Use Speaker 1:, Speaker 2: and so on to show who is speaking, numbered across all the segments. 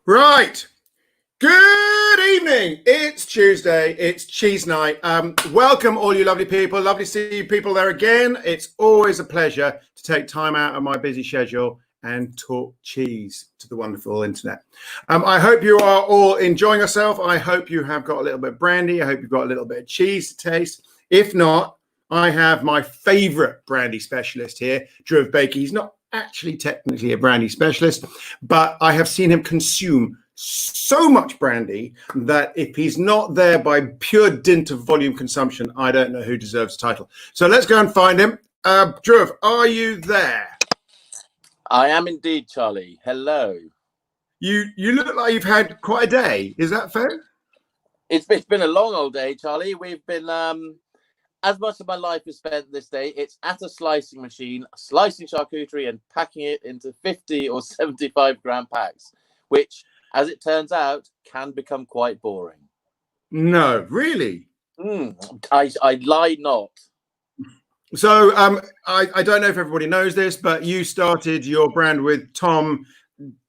Speaker 1: Right. Good evening. It's Tuesday. It's cheese night. Welcome, all you lovely people. Lovely to see you people there again. It's always a pleasure to take time out of my busy schedule and talk cheese to the wonderful internet. I hope you are all enjoying yourself. I hope you have got a little bit of brandy. I hope you've got a little bit of cheese to taste. If not, I have my favorite brandy specialist here, Dhruv Baker. He's not actually technically a brandy specialist, but I have seen him consume so much brandy that if he's not there by pure dint of volume consumption, I don't know who deserves the title. So let's go and find him. Dhruv, are you there?
Speaker 2: I am indeed, Charlie. Hello.
Speaker 1: You look like you've had quite a day. Is that fair?
Speaker 2: It's been a long old day, Charlie. We've been as much of my life is spent this day. It's at a slicing machine, slicing charcuterie and packing it into 50 or 75 gram packs, which, as it turns out, can become quite boring.
Speaker 1: No, really?
Speaker 2: I lie not.
Speaker 1: So I don't know if everybody knows this, but you started your brand with Tom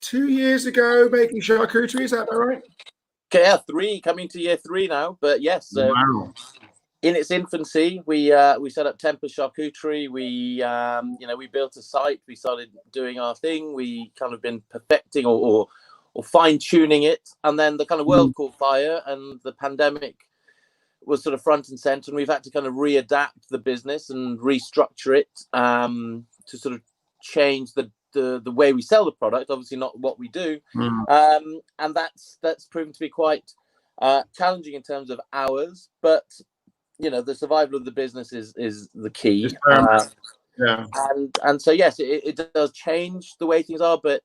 Speaker 1: 2 years ago making charcuterie. Is that right?
Speaker 2: Okay, yeah, coming to year 3 now. But yes,
Speaker 1: wow.
Speaker 2: In its infancy, we set up Tempest Charcuterie. We we built a site. We started doing our thing. We kind of been perfecting or fine tuning it, and then the kind of world caught fire, and the pandemic was sort of front and center, and we've had to kind of readapt the business and restructure it to sort of change the way we sell the product. Obviously, not what we do, and that's proven to be quite challenging in terms of hours, but the survival of the business is the key.
Speaker 1: Yeah,
Speaker 2: and so yes, it does change the way things are, but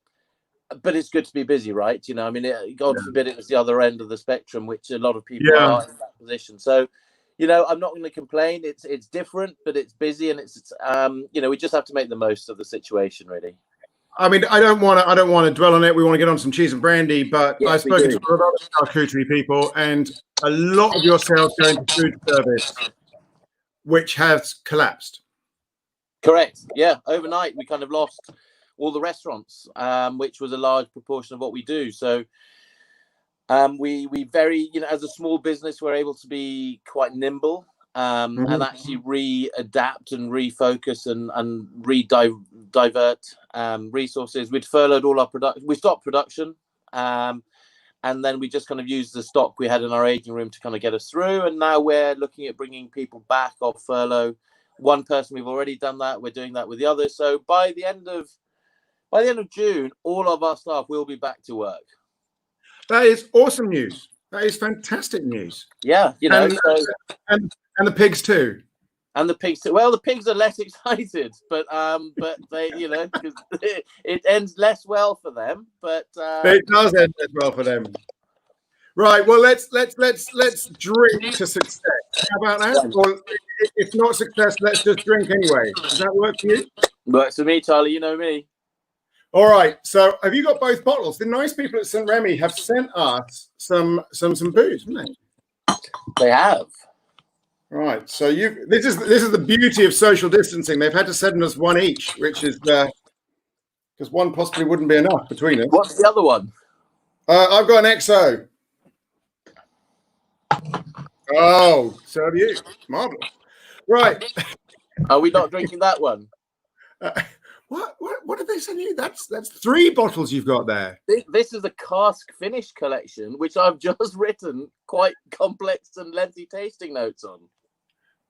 Speaker 2: it's good to be busy, right? I mean, God forbid it was the other end of the spectrum, which a lot of people are in that position. So, I'm not going to complain. It's different, but it's busy, and it's we just have to make the most of the situation, really.
Speaker 1: I mean, I don't want to dwell on it. We want to get on some cheese and brandy, but yes, I've spoken to a lot of charcuterie people, and a lot of your sales go into food service, which has collapsed.
Speaker 2: Correct. Yeah. Overnight, we kind of lost all the restaurants, which was a large proportion of what we do. So we very, as a small business, we're able to be quite nimble and actually readapt and refocus and divert resources. We'd furloughed all our production. We stopped production, and then we just kind of used the stock we had in our aging room to kind of get us through. And now we're looking at bringing people back off furlough. One person, we've already done that. We're doing that with the others. So by the end of June, all of our staff will be back to work.
Speaker 1: That is awesome news. That is fantastic news.
Speaker 2: Yeah,
Speaker 1: and the pigs too.
Speaker 2: And the pigs too. Well, the pigs are less excited, but they, because it ends less well for them. But
Speaker 1: it does end less well for them. Right. Well, let's drink to success. How about that? Or if not success, let's just drink anyway. Does that work for you?
Speaker 2: Works for me, Charlie. You know me.
Speaker 1: All right. So, have you got both bottles? The nice people at St. Remy have sent us some booze, haven't they?
Speaker 2: They have.
Speaker 1: Right. So this is the beauty of social distancing. They've had to send us one each, which is because one possibly wouldn't be enough between us.
Speaker 2: What's the other one?
Speaker 1: I've got an XO. Oh, so have you. Marvelous. Right.
Speaker 2: Are we not drinking that one?
Speaker 1: What did they send you? That's 3 bottles you've got there.
Speaker 2: This is a cask finish collection, which I've just written quite complex and lengthy tasting notes on.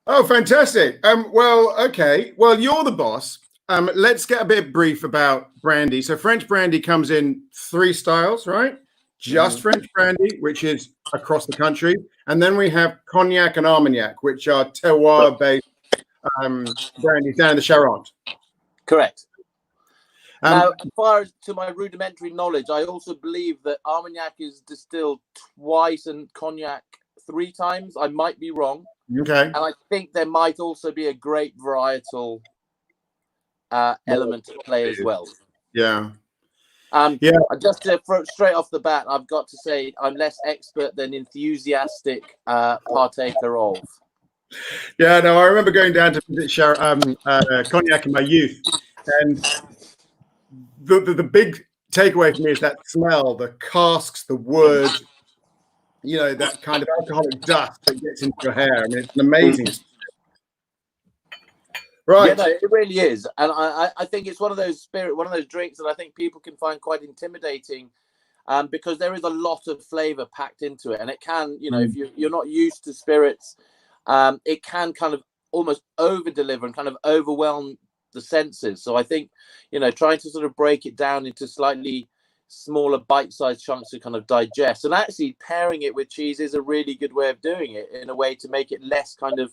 Speaker 1: Oh, fantastic. Well, okay. Well, you're the boss. Let's get a bit brief about brandy. So French brandy comes in 3 styles, right? Just French brandy, which is across the country. And then we have cognac and armagnac, which are terroir-based brandies down in the Charente.
Speaker 2: Correct. Now, as far as to my rudimentary knowledge, I also believe that Armagnac is distilled twice and cognac 3 times. I might be wrong.
Speaker 1: Okay. And
Speaker 2: I think there might also be a great varietal element to play as well.
Speaker 1: Yeah.
Speaker 2: Just to straight off the bat, I've got to say I'm less expert than enthusiastic partaker of.
Speaker 1: Yeah, no, I remember going down to visit cognac in my youth, and the big takeaway for me is that smell, the casks, the wood, you know, that kind of alcoholic dust that gets into your hair. I mean, it's an amazing. Right.
Speaker 2: Yeah, no, it really is. And I think it's one of those drinks that I think people can find quite intimidating, because there is a lot of flavor packed into it. And it can, you know, if you're not used to spirits, it can kind of almost over deliver and kind of overwhelm the senses. So I think, you know, trying to sort of break it down into slightly smaller bite-sized chunks to kind of digest, and actually pairing it with cheese is a really good way of doing it, in a way to make it less kind of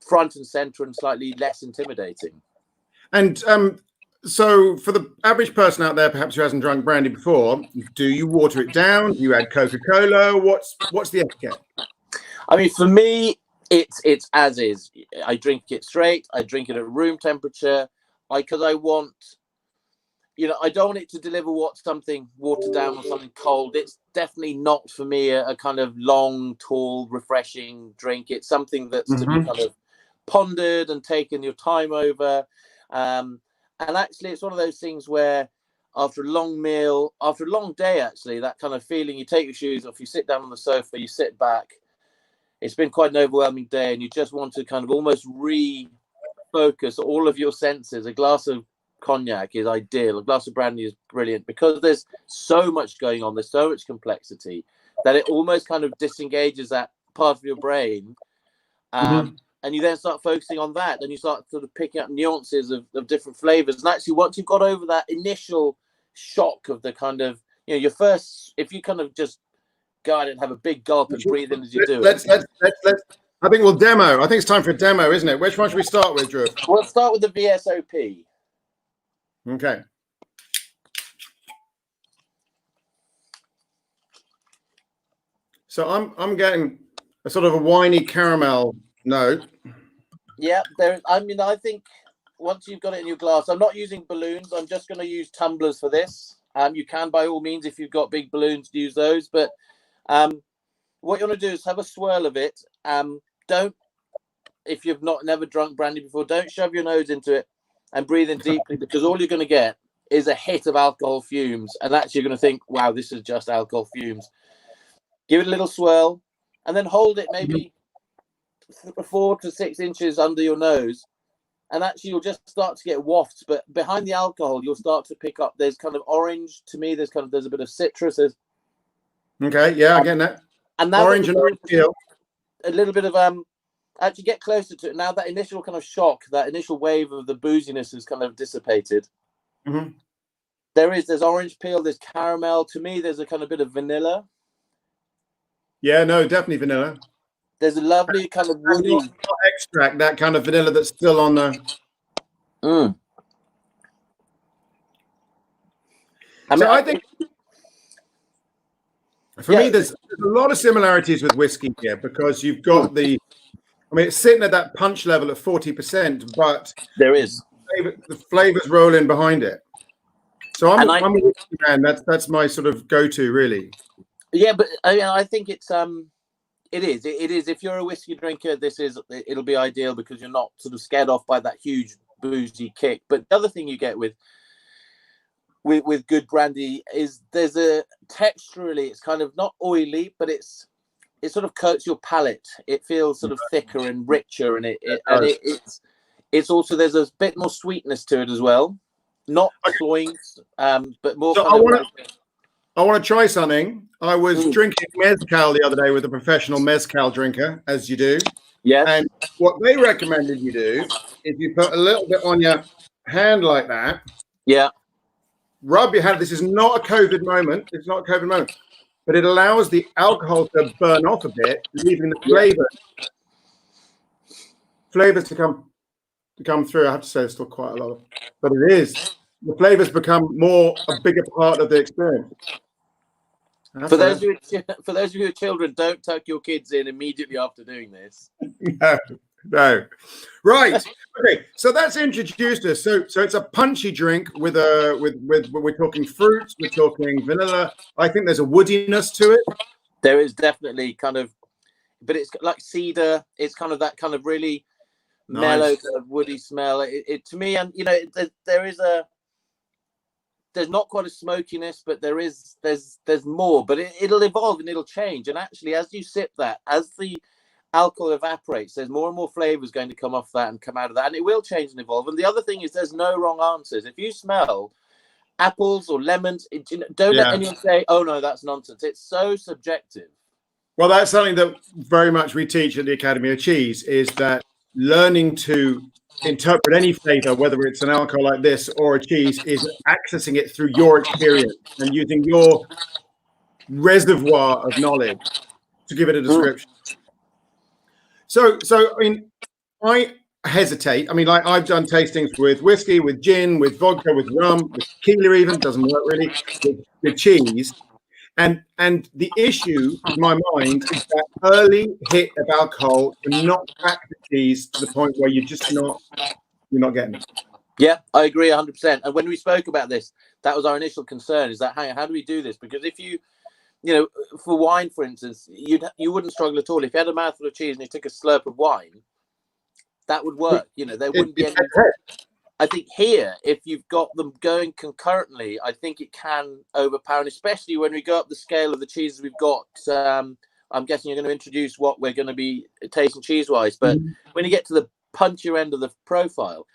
Speaker 2: front and center and slightly less intimidating.
Speaker 1: And so for the average person out there, perhaps who hasn't drunk brandy before, do you water it down? Do you add Coca-Cola? What's the etiquette?
Speaker 2: I mean, for me, it's as is. I drink it straight. I drink it at room temperature. Because I want, you know, I don't want it to deliver something watered down or something cold. It's definitely not for me a kind of long, tall, refreshing drink. It's something that's to be kind of pondered and taken your time over. And actually, it's one of those things where after a long meal, after a long day, actually, that kind of feeling, you take your shoes off, you sit down on the sofa, you sit back. It's been quite an overwhelming day, and you just want to kind of almost refocus all of your senses. A glass of cognac is ideal. A glass of brandy is brilliant, because there's so much going on. There's so much complexity that it almost kind of disengages that part of your brain. And you then start focusing on that, and you start sort of picking up nuances of different flavors. And actually, once you've got over that initial shock of the kind of, you know, your first, if you kind of just go out and have a big gulp and breathe in as you do
Speaker 1: let's, I think we'll demo. I think it's time for a demo, isn't it? Which one should we start with, Dhruv?
Speaker 2: We'll start with the VSOP.
Speaker 1: Okay. So I'm getting a sort of a winey caramel note.
Speaker 2: Yeah, I mean, I think once you've got it in your glass, I'm not using balloons. I'm just going to use tumblers for this. You can, by all means, if you've got big balloons, use those. But what you want to do is have a swirl of it. Don't, if you've never drunk brandy before, don't shove your nose into it and breathe in deeply, because all you're going to get is a hit of alcohol fumes. And actually, you're going to think, wow, this is just alcohol fumes. Give it a little swirl, and then hold it maybe 4 to 6 inches under your nose, and actually you'll just start to get wafts. But behind the alcohol, you'll start to pick up, there's kind of orange. To me, there's a bit of citrus.
Speaker 1: Okay, yeah, I get that.
Speaker 2: And now
Speaker 1: orange and orange peel.
Speaker 2: A little bit of actually get closer to it. Now that initial kind of shock, that initial wave of the booziness has kind of dissipated. There's orange peel, there's caramel. To me, there's a kind of bit of vanilla.
Speaker 1: Yeah, no, definitely vanilla.
Speaker 2: There's a lovely kind of woody
Speaker 1: extract, that kind of vanilla that's still on the. I think for me, there's a lot of similarities with whiskey here, because you've got the, I mean, it's sitting at that punch level at 40%, but
Speaker 2: there is
Speaker 1: the flavors roll in behind it. So I'm a whiskey man. That's my sort of go-to, really.
Speaker 2: Yeah, but I think it's it is. If you're a whiskey drinker, it'll be ideal, because you're not sort of scared off by that huge boozy kick. But the other thing you get with good brandy is there's a texturally, it's kind of not oily, but it sort of coats your palate. It feels sort of thicker and richer, and it's also, there's a bit more sweetness to it as well. Not cloying, but more.
Speaker 1: So I want to try something. I was drinking mezcal the other day with a professional mezcal drinker, as you do.
Speaker 2: Yeah.
Speaker 1: And what they recommended you do is you put a little bit on your hand like that.
Speaker 2: Yeah.
Speaker 1: Rub your hand. This is not a COVID moment. It's not a COVID moment. But it allows the alcohol to burn off a bit, leaving the flavors to come through. I have to say, there's still quite a lot of, but it is. The flavors become a bigger part of the experience.
Speaker 2: For those of you who are children, don't tuck your kids in immediately after doing this.
Speaker 1: No. Right. Okay. So that's introduced us. So it's a punchy drink with we're talking fruits, we're talking vanilla. I think there's a woodiness to it.
Speaker 2: There is definitely kind of, but it's like cedar. It's kind of that kind of really mellow, kind of woody smell. It to me, and you know, there is a there's not quite a smokiness, but there's more. But it'll evolve and it'll change. And actually, as you sip that, as the alcohol evaporates, there's more and more flavors going to come off that and come out of that, and it will change and evolve. And the other thing is, there's no wrong answers. If you smell apples or lemons, don't let anyone say, "Oh no, that's nonsense." It's so subjective.
Speaker 1: Well, that's something that very much we teach at the Academy of Cheese, is that learning to interpret any flavor, whether it's an alcohol like this or a cheese, is accessing it through your experience and using your reservoir of knowledge to give it a description. So I mean, I hesitate. I mean, like, I've done tastings with whiskey, with gin, with vodka, with rum, with tequila, even doesn't work really, with cheese. And the issue in my mind is that early hit of alcohol can knock back the cheese to the point where you're not getting it.
Speaker 2: Yeah, I agree 100%. And when we spoke about this, that was our initial concern, is that, how do we do this? Because if you for wine, for instance, you wouldn't struggle at all. If you had a mouthful of cheese and you took a slurp of wine, that would work. There wouldn't be any. I think here, if you've got them going concurrently, I think it can overpower, and especially when we go up the scale of the cheeses we've got. I'm guessing you're going to introduce what we're going to be tasting cheese-wise, but when you get to the punchier end of the profile,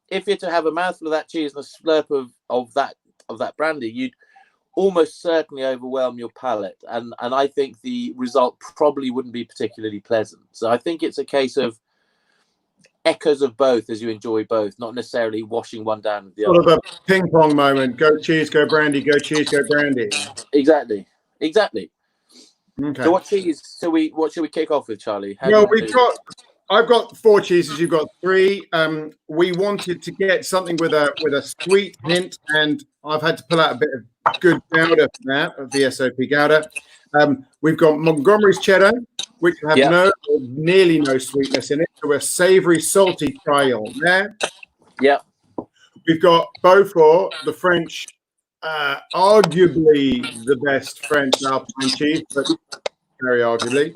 Speaker 2: if you're to have a mouthful of that cheese and a slurp of that brandy, you'd almost certainly overwhelm your palate, and I think the result probably wouldn't be particularly pleasant. So I think it's a case of echoes of both as you enjoy both, not necessarily washing one down with the other.
Speaker 1: Sort of a ping pong moment. Go cheese, go brandy. Go cheese, go brandy.
Speaker 2: Exactly.
Speaker 1: Okay.
Speaker 2: So what should we kick off with, Charlie?
Speaker 1: I've got 4 cheeses. You've got 3. We wanted to get something with a sweet hint, and I've had to pull out a bit of good Gouda for that, of VSOP Gouda. We've got Montgomery's cheddar, which have no or nearly no sweetness in it. So a savoury, salty trial there.
Speaker 2: Yeah.
Speaker 1: We've got Beaufort, the French, arguably the best French Alpine cheese, but very arguably.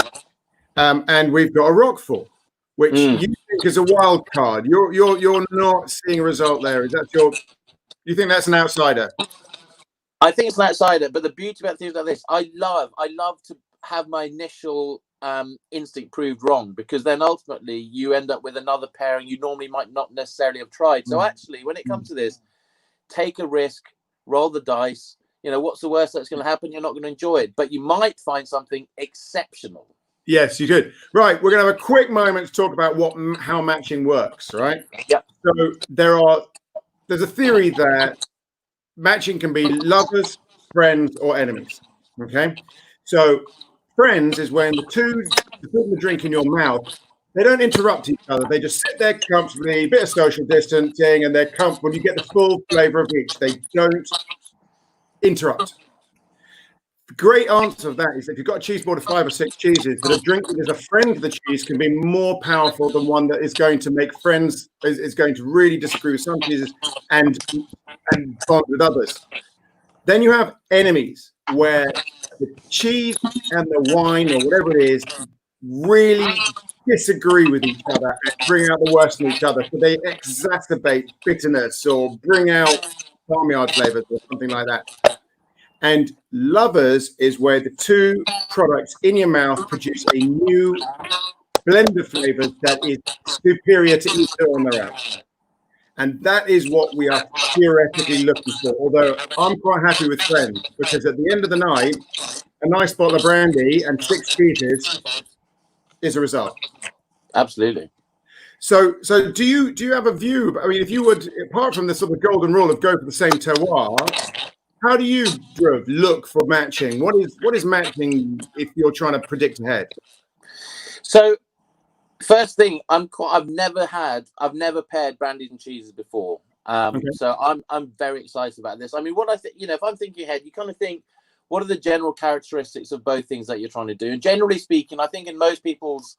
Speaker 1: And we've got a Roquefort, which you think is a wild card. You're not seeing a result there. Is that you think that's an outsider?
Speaker 2: I think it's an outsider, but the beauty about things like this, I love to have my initial instinct proved wrong, because then ultimately you end up with another pairing you normally might not necessarily have tried. So actually, when it comes to this, take a risk, roll the dice. What's the worst that's going to happen? You're not going to enjoy it, but you might find something exceptional.
Speaker 1: Yes, you could. Right, we're going to have a quick moment to talk about how matching works, right?
Speaker 2: Yeah.
Speaker 1: So there's a theory that matching can be lovers, friends, or enemies. Okay, so friends is when the two put the drink in your mouth, they don't interrupt each other. They just sit there comfortably, a bit of social distancing, and they're comfortable. You get the full flavor of each. They don't interrupt. The great answer of that is, if you've got a cheese board of 5 or 6 cheeses, that a drink that is a friend of the cheese can be more powerful than one that is going to make friends, is going to really disagree with some cheeses and bond with others. Then you have enemies, where the cheese and the wine, or whatever it is, really disagree with each other and bring out the worst in each other. So they exacerbate bitterness or bring out farmyard flavors or something like that. And lovers is where the two products in your mouth produce a new blend of flavors that is superior to each other on their own. And that is what we are theoretically looking for. Although I'm quite happy with friends, because at the end of the night, a nice bottle of brandy and 6 cheeses is a result.
Speaker 2: Absolutely.
Speaker 1: So do you have a view? I mean, if you would, apart from the sort of golden rule of go for the same terroir, how do you, Dhruv, look for matching? What is matching if you're trying to predict ahead?
Speaker 2: So first thing, I've never paired brandies and cheeses before. Okay. So I'm very excited about this. I mean, what I think, if I'm thinking ahead, you kind of think, what are the general characteristics of both things that you're trying to do? And generally speaking, I think in most people's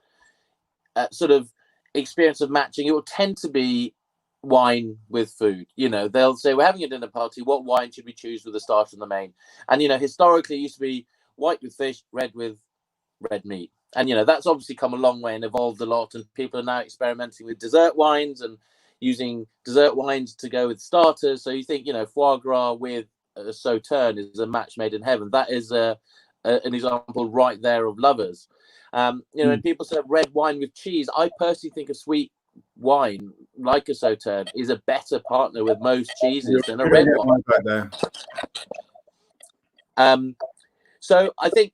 Speaker 2: sort of experience of matching, it will tend to be wine with food. They'll say, we're having a dinner party, what wine should we choose with the starter and the main? And historically it used to be white with fish, red with red meat. And that's obviously come a long way and evolved a lot, and people are now experimenting with dessert wines and using dessert wines to go with starters. So you think foie gras with sauterne is a match made in heaven. That is an example right there of lovers. When people say red wine with cheese, I personally think a sweet wine like a sauterne is a better partner with most cheeses than a red wine.
Speaker 1: Right there.
Speaker 2: So I think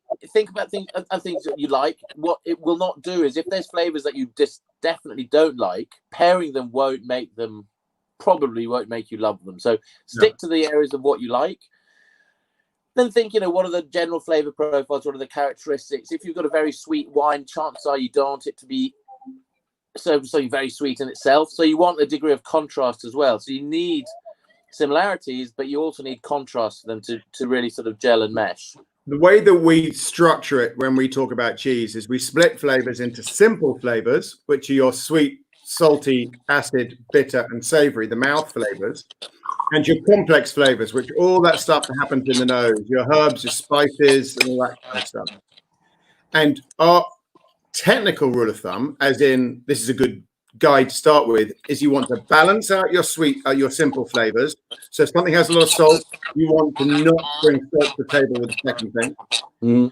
Speaker 2: about things that you like. What it will not do is, if there's flavors that you just definitely don't like, pairing them probably won't make you love them. So stick to the areas of what you like. Then think, what are the general flavor profiles? What are the characteristics? If you've got a very sweet wine, chances are you don't want it to be something very sweet in itself. So you want a degree of contrast as well. So you need similarities, but you also need contrast for them to really sort of gel and mesh.
Speaker 1: The way that we structure it when we talk about cheese is we split flavors into simple flavors, which are your sweet, salty, acid, bitter, and savory, the mouth flavors, and your complex flavors, which all that stuff that happens in the nose, your herbs, your spices, and all that kind of stuff. And our technical rule of thumb, as in this is a good guide to start with, is you want to balance out your your simple flavors. So if something has a lot of salt, you want to not bring salt to the table with the second thing.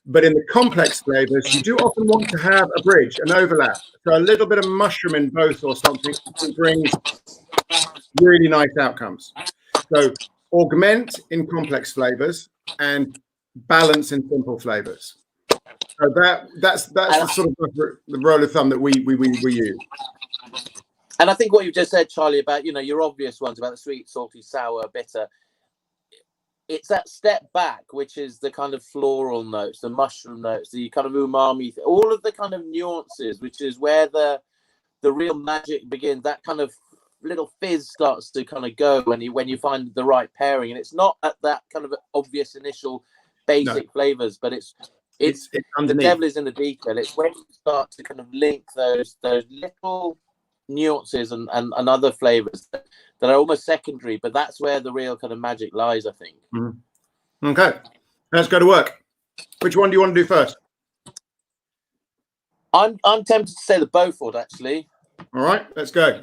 Speaker 1: But in the complex flavors, you do often want to have a bridge, an overlap. So a little bit of mushroom in both or something brings really nice outcomes. So augment in complex flavors and balance in simple flavors. So that's the sort of the rule of thumb that we use.
Speaker 2: And I think what you've just said, Charlie, about your obvious ones about the sweet, salty, sour, bitter. It's that step back, which is the kind of floral notes, the mushroom notes, the kind of umami, all of the kind of nuances, which is where the real magic begins. That kind of little fizz starts to kind of go when you find the right pairing, and it's not at that kind of obvious initial basic flavors, but it's the devil is in the detail. It's when you start to kind of link those little nuances and other flavors that are almost secondary, but that's where the real kind of magic lies, I think.
Speaker 1: Okay, let's go to work. Which one do you want to do first?
Speaker 2: I'm tempted to say the Beaufort, actually.
Speaker 1: All right, let's go.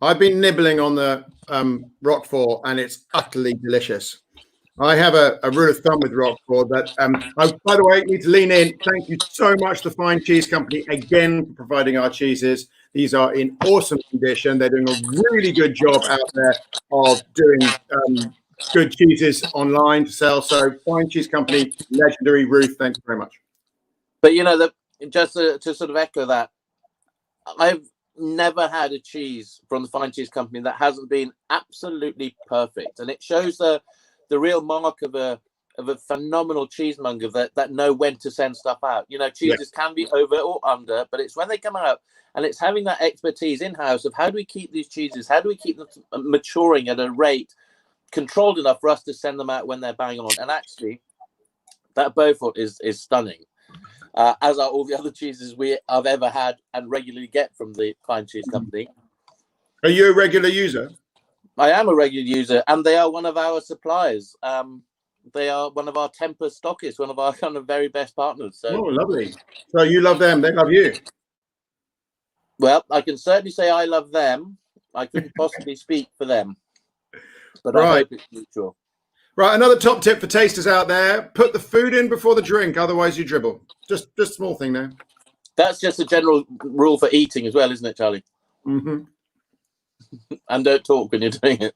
Speaker 1: I've been nibbling on the Roquefort, and it's utterly delicious. I have a rule of thumb with Roquefort that, by the way, you need to lean in. Thank you so much to Fine Cheese Company again for providing our cheeses. These are in awesome condition. They're doing a really good job out there of doing good cheeses online to sell. So Fine Cheese Company, legendary. Ruth, thanks very much.
Speaker 2: But just to sort of echo that, I've never had a cheese from the Fine Cheese Company that hasn't been absolutely perfect, and it shows the real mark of a phenomenal cheesemonger that know when to send stuff out. Cheeses can be over or under, but it's when they come out, and it's having that expertise in-house of how do we keep these cheeses, how do we keep them maturing at a rate controlled enough for us to send them out when they're bang on. And actually, that Beaufort is stunning, as are all the other cheeses I've ever had and regularly get from the Fine Cheese Company.
Speaker 1: Are you a regular user?
Speaker 2: I am a regular user, and they are one of our suppliers. They are one of our temper stockists, one of our kind of very best partners. So,
Speaker 1: oh, lovely. So you love them, they love you.
Speaker 2: Well, I can certainly say I love them. I couldn't possibly speak for them, but
Speaker 1: right.
Speaker 2: I hope it's mutual.
Speaker 1: Right, another top tip for tasters out there: put the food in before the drink, otherwise you dribble. Just small thing there.
Speaker 2: That's just a general rule for eating as well, isn't it, Charlie?
Speaker 1: Mm-hmm.
Speaker 2: And don't talk when you're doing it.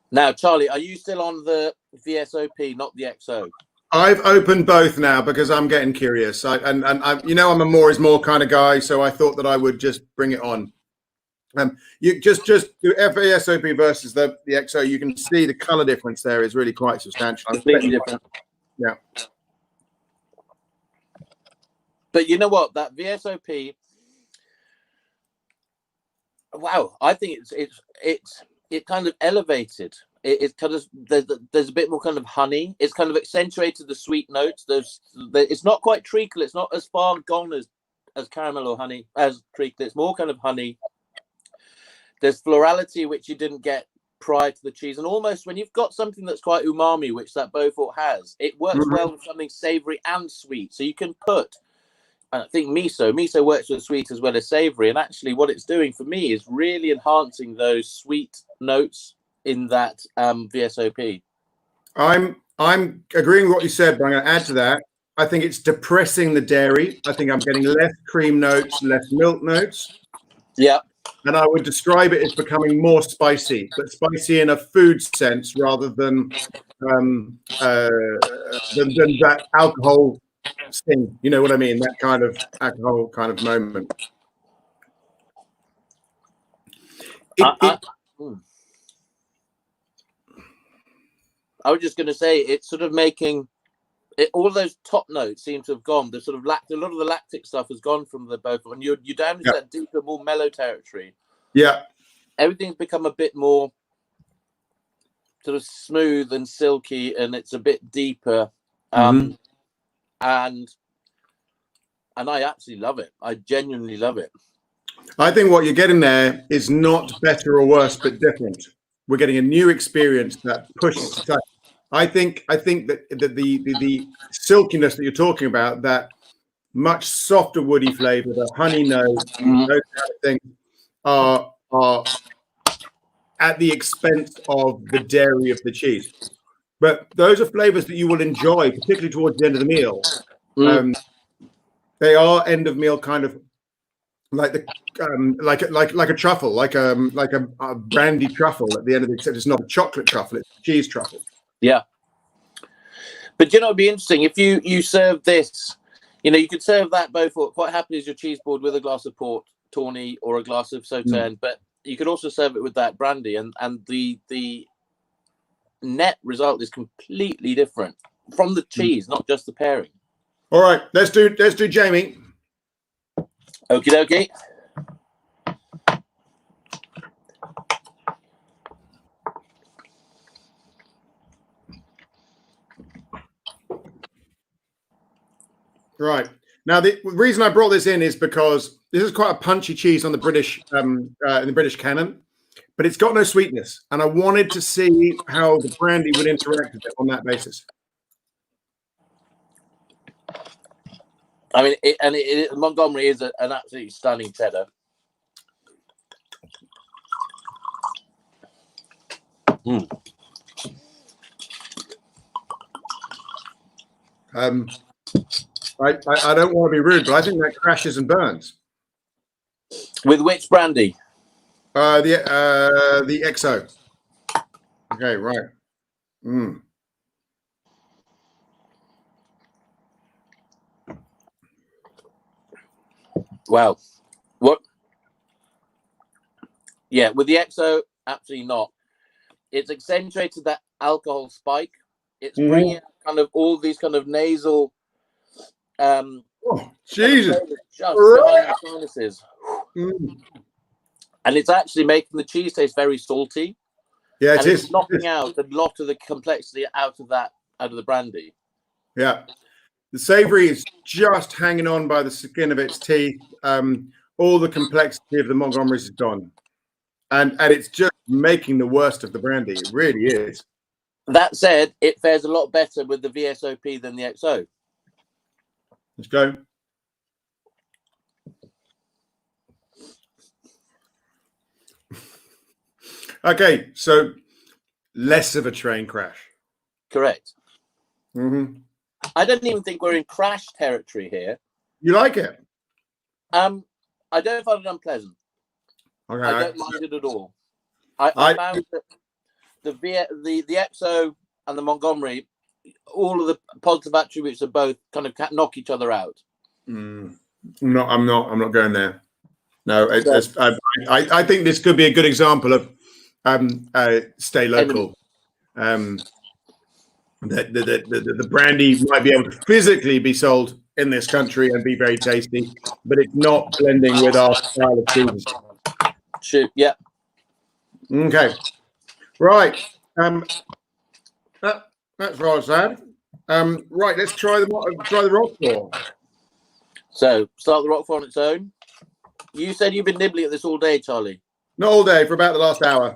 Speaker 2: Now, Charlie, are you still on the VSOP, not the XO?
Speaker 1: I've opened both now because I'm getting curious. I'm a more is more kind of guy, so I thought that I would just bring it on. You just do VSOP versus the XO. You can see the color difference there is really quite substantial.
Speaker 2: Completely different.
Speaker 1: Yeah.
Speaker 2: But you know what? That VSOP, wow! I think it kind of elevated. It's kind of there's a bit more kind of honey. It's kind of accentuated the sweet notes. It's not quite treacle. It's not as far gone as caramel or honey as treacle. It's more kind of honey. There's florality which you didn't get prior to the cheese. And almost when you've got something that's quite umami, which that Beaufort has, it works well with something savory and sweet. So you can put, I think miso works with sweet as well as savory. And actually what it's doing for me is really enhancing those sweet notes in that VSOP.
Speaker 1: I'm agreeing with what you said, but I'm going to add to that. I think it's depressing the dairy. I think I'm getting less cream notes, less milk notes.
Speaker 2: Yeah.
Speaker 1: And I would describe it as becoming more spicy, but spicy in a food sense rather than that alcohol sting. You know what I mean? That kind of alcohol kind of moment.
Speaker 2: I was just going to say, it's sort of making it, all those top notes seem to have gone. The sort of a lot of the lactic stuff has gone from the Beaufort, and you're down into that deeper, more mellow territory. Yeah, everything's become a bit more sort of smooth and silky, and it's a bit deeper. And I absolutely love it. I genuinely love it.
Speaker 1: I think what you're getting there is not better or worse, but different. We're getting a new experience that pushes to touch. I think that the silkiness that you're talking about, that much softer woody flavor, the honey notes, those kind of things are at the expense of the dairy of the cheese. But those are flavors that you will enjoy, particularly towards the end of the meal. They are end of meal kind of like the like a truffle, like a brandy truffle at the end of the, except it's not a chocolate truffle, it's a cheese truffle.
Speaker 2: Yeah. But you know, it'd be interesting if you serve this, you know, you could serve that Beaufort quite happily as your cheese board with a glass of port, tawny, or a glass of Sauterne, but you could also serve it with that brandy, and the net result is completely different from the cheese, not just the pairing.
Speaker 1: All right, let's do Jamie.
Speaker 2: Okie dokie.
Speaker 1: Right. Now, the reason I brought this in is because this is quite a punchy cheese on the British in the British canon, but it's got no sweetness, and I wanted to see how the brandy would interact with it on that basis.
Speaker 2: I mean, Montgomery is an absolutely stunning cheddar.
Speaker 1: I don't want to be rude, but I think that crashes and burns.
Speaker 2: With which brandy?
Speaker 1: The XO. Okay, right.
Speaker 2: Wow. What? Yeah, with the XO, absolutely not. It's accentuated that alcohol spike. It's bringing out kind of all these kind of nasal.
Speaker 1: Oh, Jesus!
Speaker 2: Just behind the sinuses. And it's actually making the cheese taste very salty.
Speaker 1: Yeah,
Speaker 2: it is. It's knocking out a lot of the complexity out of the brandy.
Speaker 1: Yeah. The savory is just hanging on by the skin of its teeth. All the complexity of the Montgomerys is gone. And it's just making the worst of the brandy. It really is.
Speaker 2: That said, it fares a lot better with the VSOP than the XO.
Speaker 1: Let's go. Okay, so less of a train crash.
Speaker 2: Correct. I don't even think we're in crash territory here.
Speaker 1: You like it?
Speaker 2: I don't find it unpleasant.
Speaker 1: Okay,
Speaker 2: I don't mind it at all. I found that the XO and the Montgomery, all of the positive attributes of both kind of knock each other out.
Speaker 1: No, I'm not going there. No, I think this could be a good example of stay local. The brandy might be able to physically be sold in this country and be very tasty, but it's not blending with our style of cheese.
Speaker 2: Shoot, yeah.
Speaker 1: Okay, right. That's rather sad. Right, let's try the Roquefort.
Speaker 2: So start the Roquefort on its own. You said you've been nibbling at this all day, Charlie.
Speaker 1: Not all day, for about the last hour.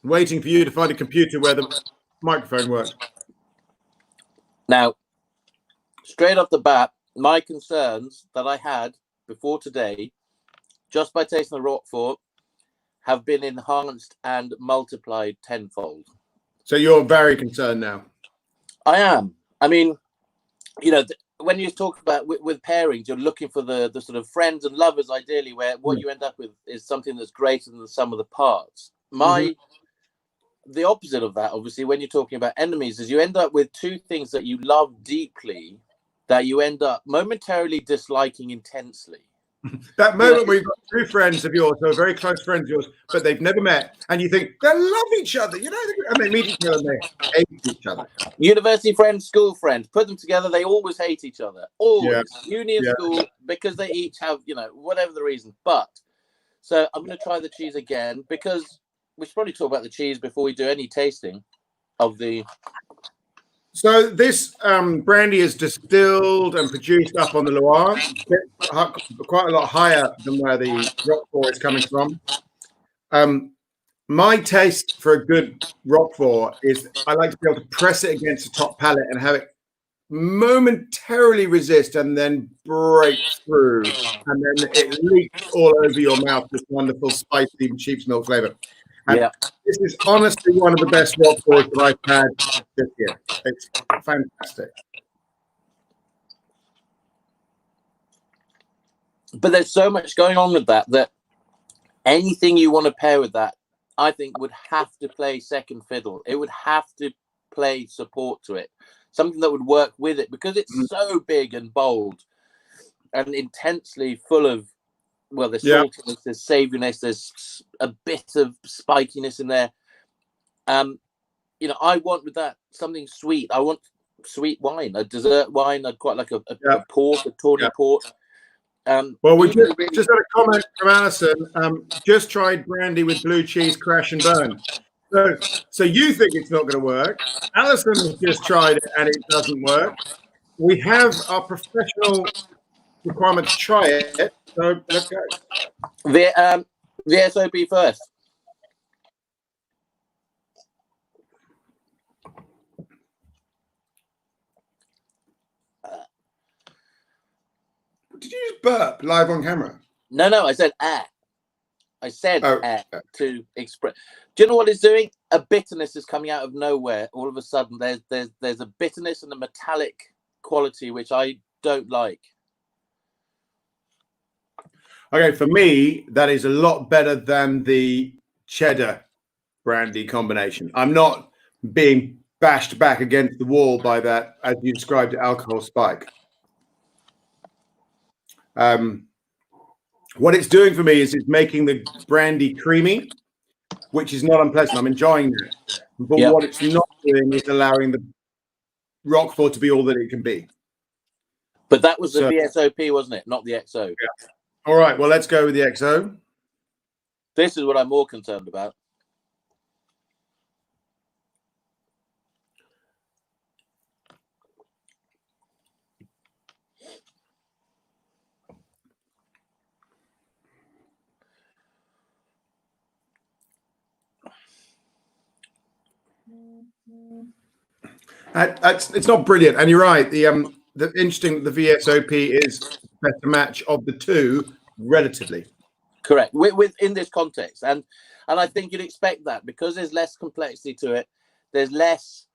Speaker 1: waiting for you to find a computer where the microphone works.
Speaker 2: Now, straight off the bat, my concerns that I had before today, just by tasting the Roquefort, have been enhanced and multiplied tenfold.
Speaker 1: So you're very concerned now.
Speaker 2: I am. I mean, you know, when you talk about with pairings, you're looking for the sort of friends and lovers, ideally, where what you end up with is something that's greater than the sum of the parts. The opposite of that, obviously, when you're talking about enemies, is you end up with two things that you love deeply that you end up momentarily disliking intensely.
Speaker 1: That moment where you've got two friends of yours who are very close friends of yours, but they've never met, and you think they love each other, you know, and they meet each other and they hate each other.
Speaker 2: University friends, school friends, put them together, they always hate each other. Always. Uni and school, because they each have, you know, whatever the reason. But, so I'm going to try the cheese again, because we should probably talk about the cheese before we do any tasting of the...
Speaker 1: So this brandy is distilled and produced up on the Loire, quite a lot higher than where the Roquefort is coming from. My taste for a good Roquefort is I like to be able to press it against the top palate and have it momentarily resist and then break through, and then it leaks all over your mouth with wonderful spicy sheep's milk flavor. And this is honestly one of the best Roqueforts that I've had this year. It's fantastic.
Speaker 2: But there's so much going on with that anything you want to pair with that, I think, would have to play second fiddle. It would have to play support to it. Something that would work with it, because it's so big and bold and intensely full of, well, there's saltiness, there's savouriness, there's a bit of spikiness in there. You know, I want with that something sweet. I want sweet wine, a dessert wine. I'd quite like a port, a tawny port.
Speaker 1: Well, we just had a comment from Alison. Just tried brandy with blue cheese, crash and burn. So you think it's not going to work. Alison has just tried it and it doesn't work. We have our professional requirement to try it. So let's go.
Speaker 2: The SOP first.
Speaker 1: Did you just burp live on camera?
Speaker 2: No, I said I said to express. Do you know what it's doing? A bitterness is coming out of nowhere. All of a sudden, there's a bitterness and a metallic quality which I don't like.
Speaker 1: Okay, for me, that is a lot better than the cheddar brandy combination. I'm not being bashed back against the wall by that, as you described, alcohol spike. What it's doing for me is it's making the brandy creamy, which is not unpleasant. I'm enjoying that. But what it's not doing is allowing the Roquefort to be all that it can be.
Speaker 2: But that was the VSOP, wasn't it? Not the XO.
Speaker 1: Yeah. All right, well, let's go with the XO.
Speaker 2: This is what I'm more concerned about.
Speaker 1: It's not brilliant, and you're right. The interesting, the VSOP is the better match of the two, relatively.
Speaker 2: Correct. With in this context, and I think you'd expect that because there's less complexity to it, there's less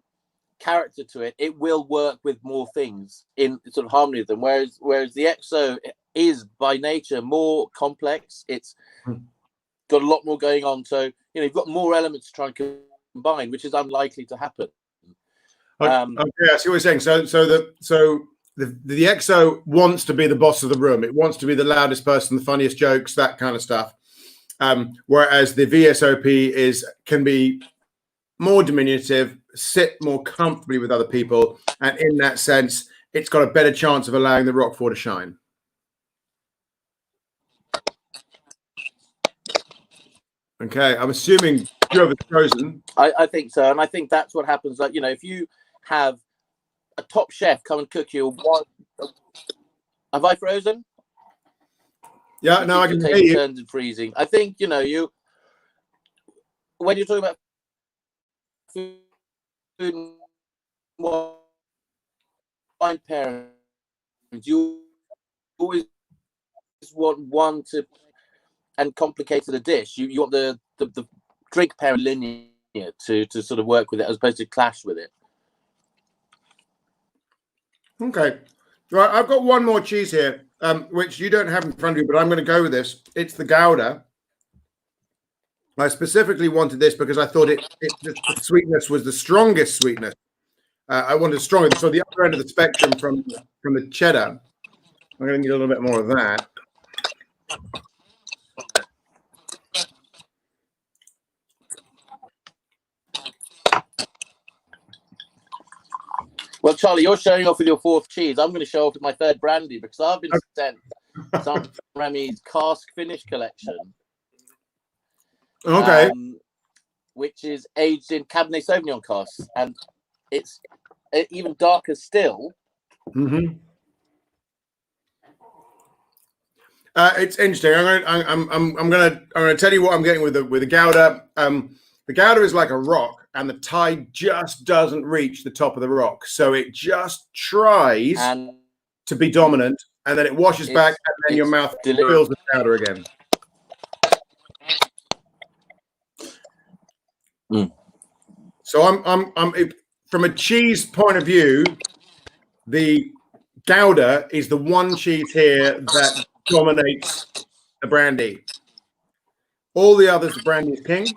Speaker 2: character to it. It will work with more things in sort of harmony with them. Whereas the XO is by nature more complex. It's got a lot more going on. So you know you've got more elements to try and combine, which is unlikely to happen.
Speaker 1: Okay, I see what you're saying. So the XO wants to be the boss of the room. It wants to be the loudest person, the funniest jokes, that kind of stuff. Whereas the VSOP can be more diminutive, sit more comfortably with other people, and in that sense, it's got a better chance of allowing the Roquefort to shine. Okay, I'm assuming you're frozen.
Speaker 2: I think so, and I think that's what happens. Like you know, if you have a top chef come and cook you one. Have I frozen?
Speaker 1: Yeah, no, I can hear you.
Speaker 2: Turns and freezing. I think you know when you're talking about food and wine pairing, you always want one to and complicated a dish. You want the drink pairing linear to sort of work with it as opposed to clash with it.
Speaker 1: Okay. Right, I've got one more cheese here, which you don't have in front of you, but I'm going to go with this. It's the Gouda. I specifically wanted this because I thought the sweetness was the strongest sweetness. I wanted stronger. So the other end of the spectrum from the cheddar. I'm going to need a little bit more of that.
Speaker 2: Well, Charlie, you're showing off with your fourth cheese. I'm going to show off with my third brandy because I've been sent some Remy's cask finish collection.
Speaker 1: Okay.
Speaker 2: Which is aged in Cabernet Sauvignon casks, and it's even darker still.
Speaker 1: Mm-hmm. It's interesting. I'm gonna tell you what I'm getting with the Gouda. The Gouda is like a rock, and the tide just doesn't reach the top of the rock, so it just tries to be dominant, and then it washes back, and then your mouth fills with Gouda again.
Speaker 2: Mm.
Speaker 1: So I'm from a cheese point of view, the Gouda is the one cheese here that dominates the brandy. All the others, the brandy is king.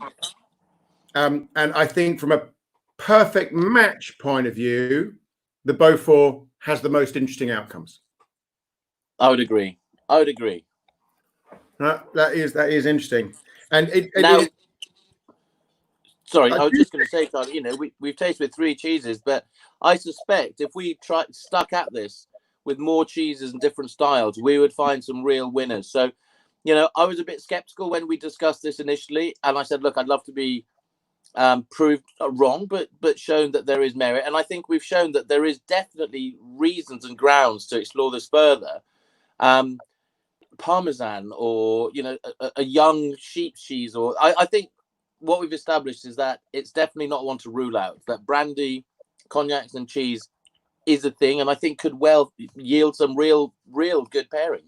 Speaker 1: And I think from a perfect match point of view, the Beaufort has the most interesting outcomes.
Speaker 2: I would agree.
Speaker 1: That is interesting. And
Speaker 2: sorry, I was just going to say, Charlie, you know, we've tasted 3 cheeses, but I suspect if we stuck at this with more cheeses and different styles, we would find some real winners. So, you know, I was a bit skeptical when we discussed this initially, and I said, look, I'd love to be proved wrong, but shown that there is merit. And I think we've shown that there is definitely reasons and grounds to explore this further. Parmesan, or, you know, a young sheep cheese, or I think what we've established is that it's definitely not one to rule out, that brandy, cognacs and cheese is a thing, and I think could well yield some real good pairings.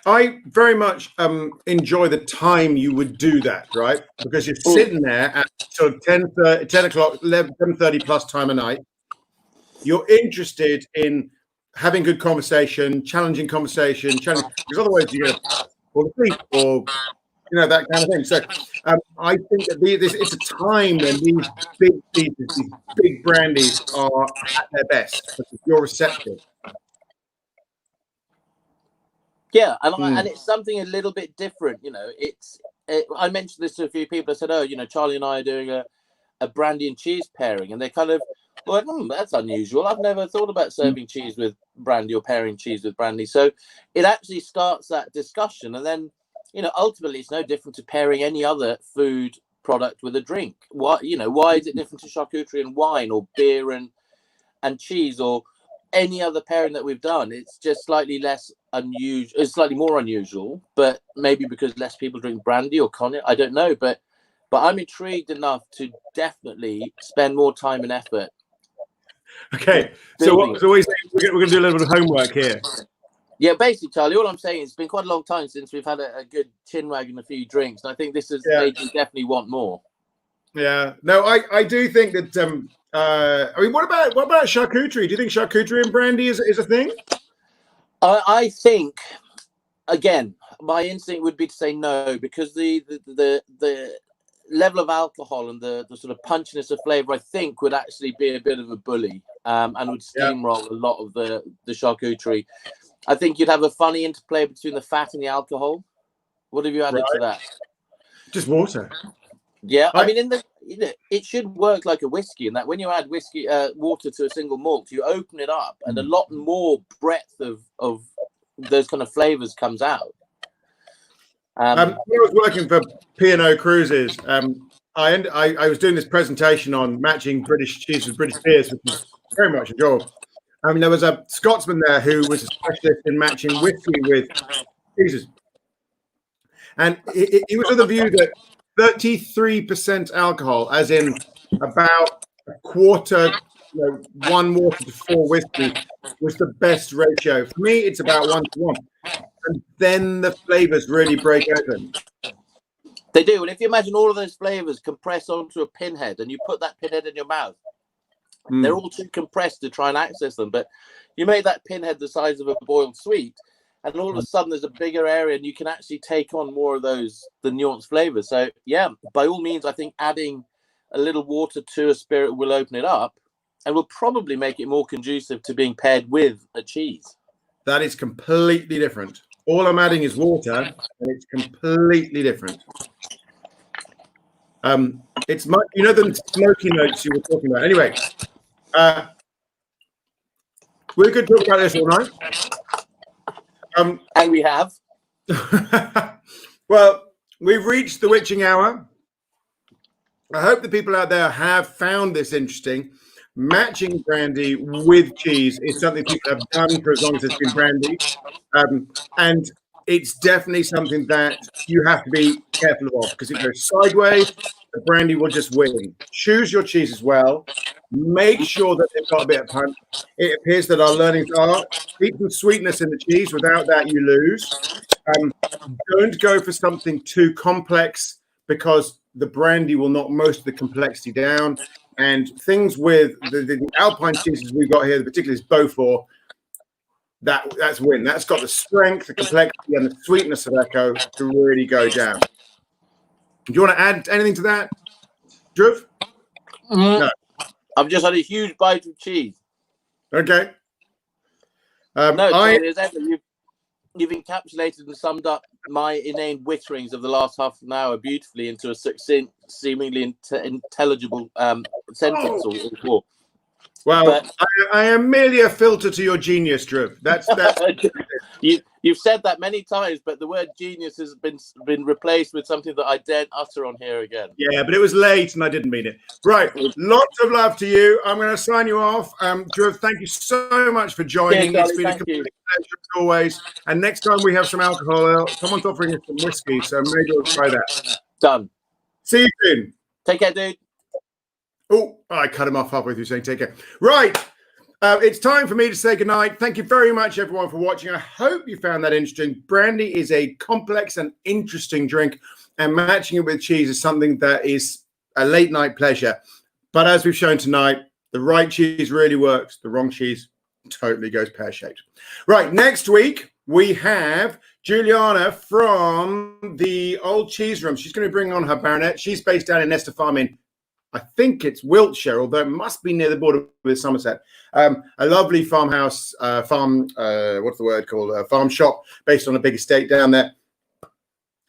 Speaker 1: I very much enjoy the time you would do that, right? Because you're sitting there at sort of 10 o'clock, 11:30 plus time of night. You're interested in having good conversation, challenging conversation, because otherwise you're going to fall asleep or, you know, that kind of thing. So I think that it's a time when these big cheeses, these big brandies are at their best because you're receptive.
Speaker 2: Yeah, and it's something a little bit different, you know. I mentioned this to a few people. I said, oh, you know, Charlie and I are doing a brandy and cheese pairing, and they kind of went, that's unusual. I've never thought about serving cheese with brandy or pairing cheese with brandy. So it actually starts that discussion, and then, you know, ultimately it's no different to pairing any other food product with a drink. Why is it different to charcuterie and wine, or beer and cheese, or any other pairing that we've done? It's just slightly less unusual. It's slightly more unusual, but maybe because less people drink brandy or cognac. I don't know, but I'm intrigued enough to definitely spend more time and effort.
Speaker 1: Okay, so we're going to do a little bit of homework here.
Speaker 2: Yeah, basically, Charlie, all I'm saying is it's been quite a long time since we've had a good chinwag and a few drinks, and I think this is made me definitely want more.
Speaker 1: Yeah, no, I do think that. I mean, what about charcuterie? Do you think charcuterie and brandy is a thing?
Speaker 2: I think, again, my instinct would be to say no, because the level of alcohol and the sort of punchiness of flavor, I think, would actually be a bit of a bully, and would steamroll a lot of the charcuterie. I think you'd have a funny interplay between the fat and the alcohol. What have you added to that?
Speaker 1: Just water.
Speaker 2: Yeah, I mean, it should work like a whiskey, in that when you add water to a single malt, you open it up, and a lot more breadth of those kind of flavors comes out.
Speaker 1: When I was working for P&O Cruises, I was doing this presentation on matching British cheese with British beers, which was very much enjoyable. I mean, there was a Scotsman there who was a specialist in matching whiskey with cheeses, and he was of the view that 33% alcohol, as in about a quarter, 1 water to 4 whiskey was the best ratio. For me, it's about 1 to 1. And then the flavors really break open.
Speaker 2: They do. And if you imagine all of those flavors compressed onto a pinhead and you put that pinhead in your mouth, they're all too compressed to try and access them. But you make that pinhead the size of a boiled sweet, and all of a sudden there's a bigger area and you can actually take on more of the nuanced flavors. So, yeah, by all means, I think adding a little water to a spirit will open it up and will probably make it more conducive to being paired with a cheese.
Speaker 1: That is completely different. All I'm adding is water, and it's completely different. It's much, the smoky notes you were talking about. Anyway, we could talk about this all night.
Speaker 2: And we have.
Speaker 1: Well, we've reached the witching hour. I hope the people out there have found this interesting. Matching brandy with cheese is something people have done for as long as it's been brandy. And it's definitely something that you have to be careful of, because it goes sideways, the brandy will just win. Choose your cheese as well. Make sure that they've got a bit of punch. It appears that our learnings are keep some sweetness in the cheese. Without that, you lose. Don't go for something too complex, because the brandy will knock most of the complexity down. And things with the Alpine cheeses we've got here, particularly is Beaufort, that's win. That's got the strength, the complexity, and the sweetness of Echo to really go down. Do you want to add anything to that, Dhruv? No.
Speaker 2: I've just had a huge bite of cheese.
Speaker 1: Okay.
Speaker 2: You've encapsulated and summed up my inane witterings of the last half an hour beautifully into a succinct, seemingly intelligible sentence or more.
Speaker 1: Well, I am merely a filter to your genius, Dhruv. That's
Speaker 2: You've said that many times, but the word genius has been replaced with something that I daren't utter on here again.
Speaker 1: Yeah, but it was late and I didn't mean it. Right. Lots of love to you. I'm going to sign you off. Dhruv, thank you so much for joining.
Speaker 2: Yeah,
Speaker 1: it's been a complete pleasure as always. And next time we have some alcohol, someone's offering us some whiskey, so maybe we'll try that.
Speaker 2: Done.
Speaker 1: See you soon.
Speaker 2: Take care, dude.
Speaker 1: Oh, I cut him off halfway through saying take care. Right. It's time for me to say goodnight. Thank you very much, everyone, for watching. I hope you found that interesting. Brandy is a complex and interesting drink, and matching it with cheese is something that is a late night pleasure. But as we've shown tonight, the right cheese really works. The wrong cheese totally goes pear-shaped. Right. Next week, we have Juliana from the Old Cheese Room. She's going to be bringing on her Baronet. She's based down in Nesta Farm in, I think it's Wiltshire, although it must be near the border with Somerset. A lovely farmhouse, farm shop based on a big estate down there.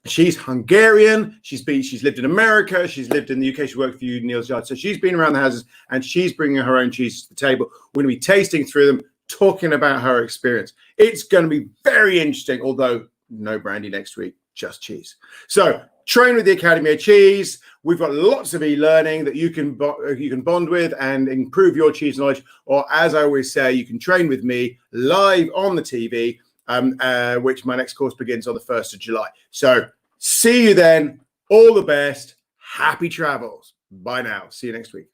Speaker 1: She's Hungarian. She's lived in America. She's lived in the UK. She worked for you, Neil's Yard. So she's been around the houses, and she's bringing her own cheese to the table. We're going to be tasting through them, talking about her experience. It's going to be very interesting, although no brandy next week, just cheese. So train with the Academy of Cheese. We've got lots of e-learning that you can bond with and improve your cheese knowledge. Or as I always say, you can train with me live on the TV, which my next course begins on the 1st of July. So see you then. All the best. Happy travels. Bye now. See you next week.